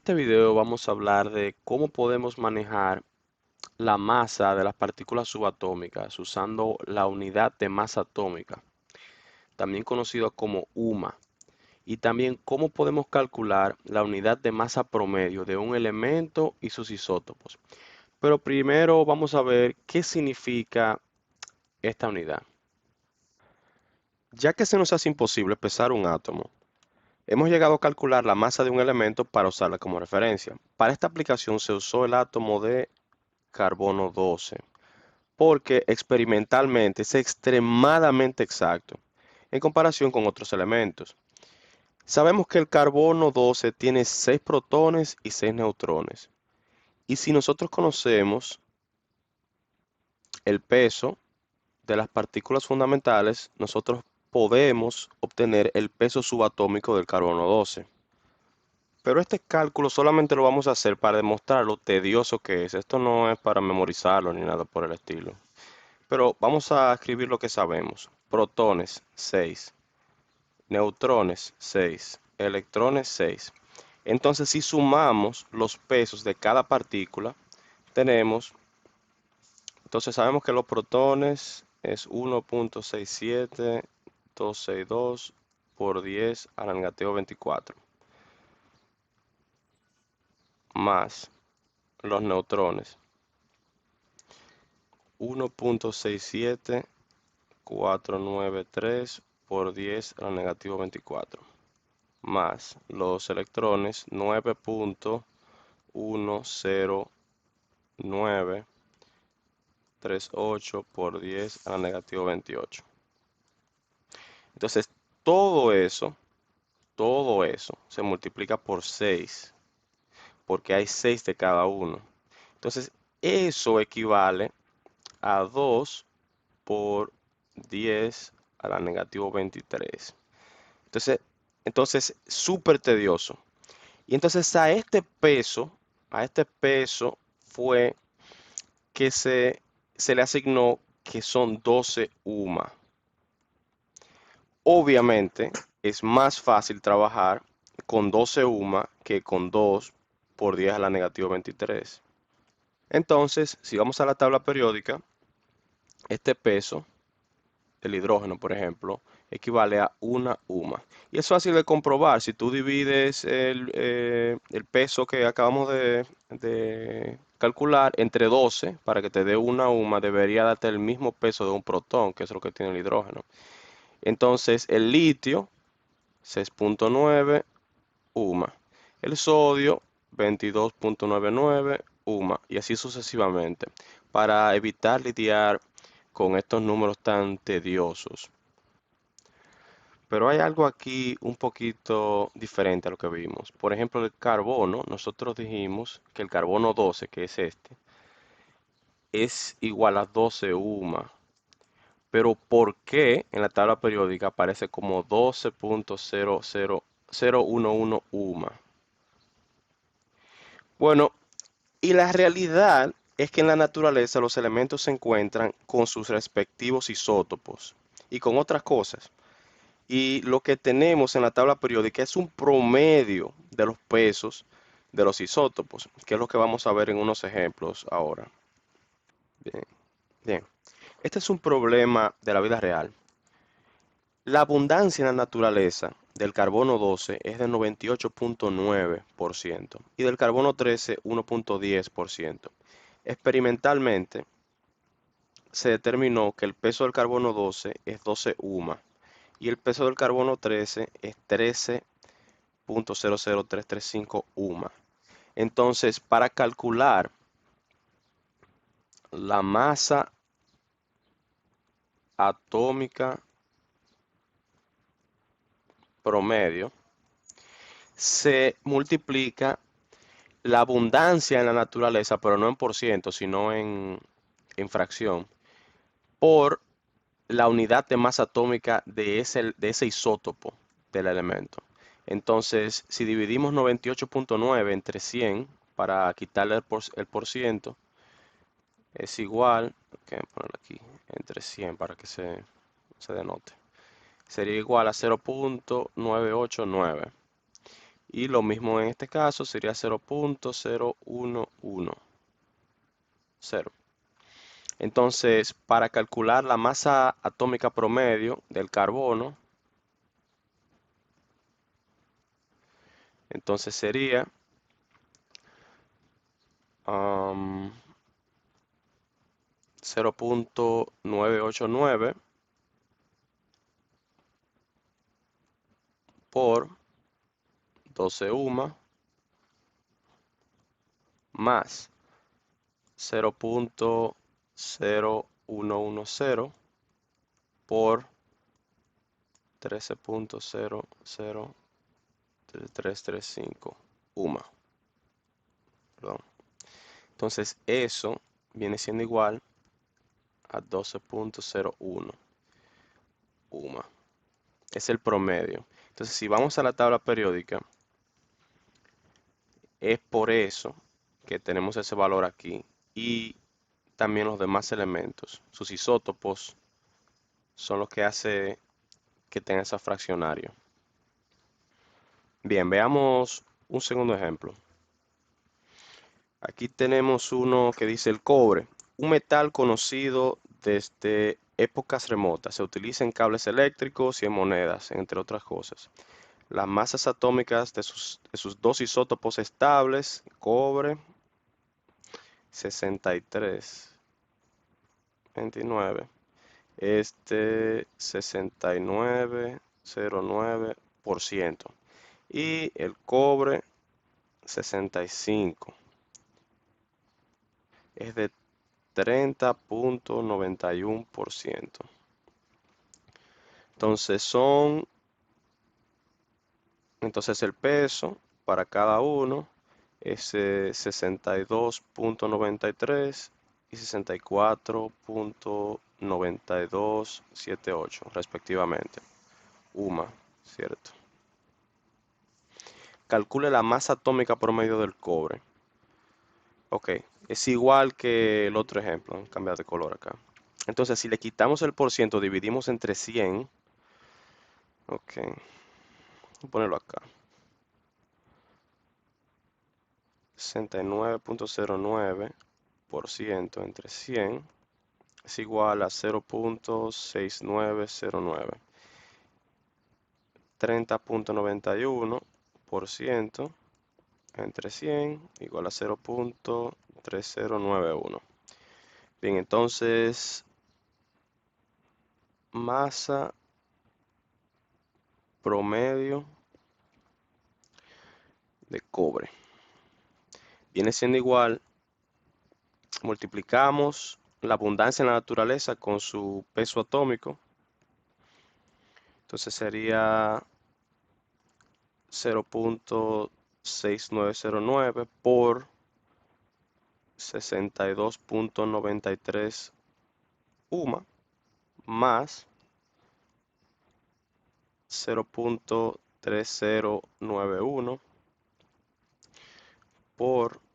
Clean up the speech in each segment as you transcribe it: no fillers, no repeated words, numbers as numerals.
este video vamos a hablar de cómo podemos manejar la masa de las partículas subatómicas usando la unidad de masa atómica, también conocido como UMA, y también cómo podemos calcular la unidad de masa promedio de un elemento y sus isótopos. Pero primero vamos a ver qué significa esta unidad. Ya que se nos hace imposible pesar un átomo, hemos llegado a calcular la masa de un elemento para usarla como referencia. Para esta aplicación se usó el átomo de carbono 12, porque experimentalmente es extremadamente exacto en comparación con otros elementos. Sabemos que el carbono 12 tiene 6 protones y 6 neutrones. Y si nosotros conocemos el peso de las partículas fundamentales, nosotros podemos obtener el peso subatómico del carbono 12. Pero este cálculo solamente lo vamos a hacer para demostrar lo tedioso que es. Esto no es para memorizarlo ni nada por el estilo. Pero vamos a escribir lo que sabemos. Protones 6, neutrones 6, electrones 6. Entonces, si sumamos los pesos de cada partícula, tenemos, entonces sabemos que los protones es 1.67262 por 10 a la negativo 24, más los neutrones 1.67493 por 10 a la negativo 24, más los electrones 9.10938 por 10 a la negativo 28. Entonces, todo eso se multiplica por 6, porque hay 6 de cada uno. Entonces, eso equivale a 2 por 10 a la negativo 23. Entonces, entonces, súper tedioso. Y entonces a este peso fue que se le asignó que son 12 UMA. Obviamente es más fácil trabajar con 12 UMA que con 2 por 10 a la negativo 23. Entonces, si vamos a la tabla periódica, este peso, el hidrógeno, por ejemplo, equivale a una UMA. Y es fácil de comprobar. Si tú divides el peso que acabamos de calcular entre 12 para que te dé una UMA, debería darte el mismo peso de un protón, que es lo que tiene el hidrógeno. Entonces, el litio, 6.9 UMA. El sodio, 22.99 UMA. Y así sucesivamente, para evitar lidiar con estos números tan tediosos. Pero hay algo aquí un poquito diferente a lo que vimos. Por ejemplo, el carbono, nosotros dijimos que el carbono 12, que es este, es igual a 12 UMA. Pero ¿por qué en la tabla periódica aparece como 12.00011 UMA? Bueno, y la realidad es que en la naturaleza los elementos se encuentran con sus respectivos isótopos y con otras cosas. Y lo que tenemos en la tabla periódica es un promedio de los pesos de los isótopos, que es lo que vamos a ver en unos ejemplos ahora. Bien, bien. Este es un problema de la vida real. La abundancia en la naturaleza del carbono 12 es del 98.9% y del carbono 13 1.10%. Experimentalmente se determinó que el peso del carbono 12 es 12 UMA y el peso del carbono 13 es 13.00335 UMA. Entonces, para calcular la masa atómica promedio, se multiplica la abundancia en la naturaleza, pero no en por ciento, sino en fracción, por la unidad de masa atómica de ese isótopo del elemento. Entonces, si dividimos 98.9 entre 100 para quitarle el por ciento, es igual, ok, ponerlo aquí, entre 100 para que se denote. Sería igual a 0.989. Y lo mismo en este caso sería 0.0110. Entonces, para calcular la masa atómica promedio del carbono, entonces sería 0.989 por 12 UMA más 0.0110 por 13.00335 UMA. Perdón. Entonces eso viene siendo igual a 12.01 UMA. Es el promedio. Entonces si vamos a la tabla periódica, es por eso que tenemos ese valor aquí. Y también los demás elementos, sus isótopos, son los que hace que tenga ese fraccionario. Bien, veamos un segundo ejemplo. Aquí tenemos uno que dice el cobre, un metal conocido desde épocas remotas. Se utiliza en cables eléctricos y en monedas, entre otras cosas. Las masas atómicas de sus dos isótopos estables, cobre 63, 29, este 69,09%. Y el cobre 65. Es de 30,91%. Entonces el peso para cada uno es 62,93 y 64,9278 respectivamente. UMA, ¿cierto? Calcule la masa atómica promedio del cobre. Ok, es igual que el otro ejemplo. Vamos a cambiar de color acá. Entonces, si le quitamos el por ciento, dividimos entre 100. Ok, voy a ponerlo acá. 69,09% entre 100 es igual a 0.6909. 30,91% entre 100 igual a 0.3091. Bien, entonces masa promedio de cobre viene siendo igual, multiplicamos la abundancia en la naturaleza con su peso atómico, entonces sería 0.6909 por 62,93 UMA más 0.3091 por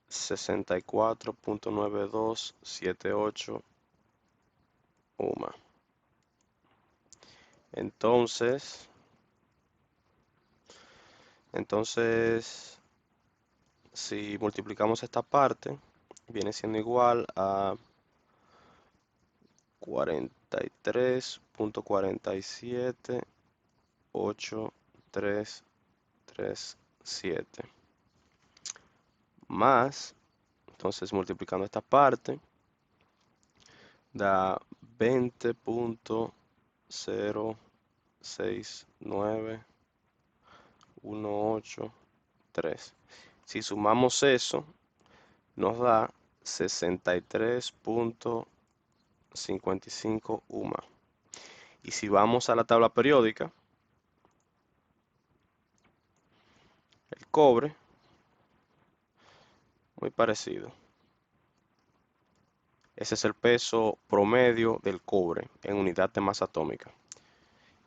64,9278 UMA. Entonces, si multiplicamos esta parte, viene siendo igual a 43.478337 más, entonces multiplicando esta parte, da 20.0691883. Si sumamos eso, nos da 63,55 UMA. Y si vamos a la tabla periódica, el cobre, muy parecido. Ese es el peso promedio del cobre en unidad de masa atómica.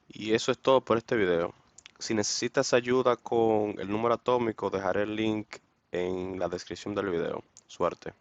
Y eso es todo por este video. Si necesitas ayuda con el número atómico, dejaré el link en la descripción del video. Suerte.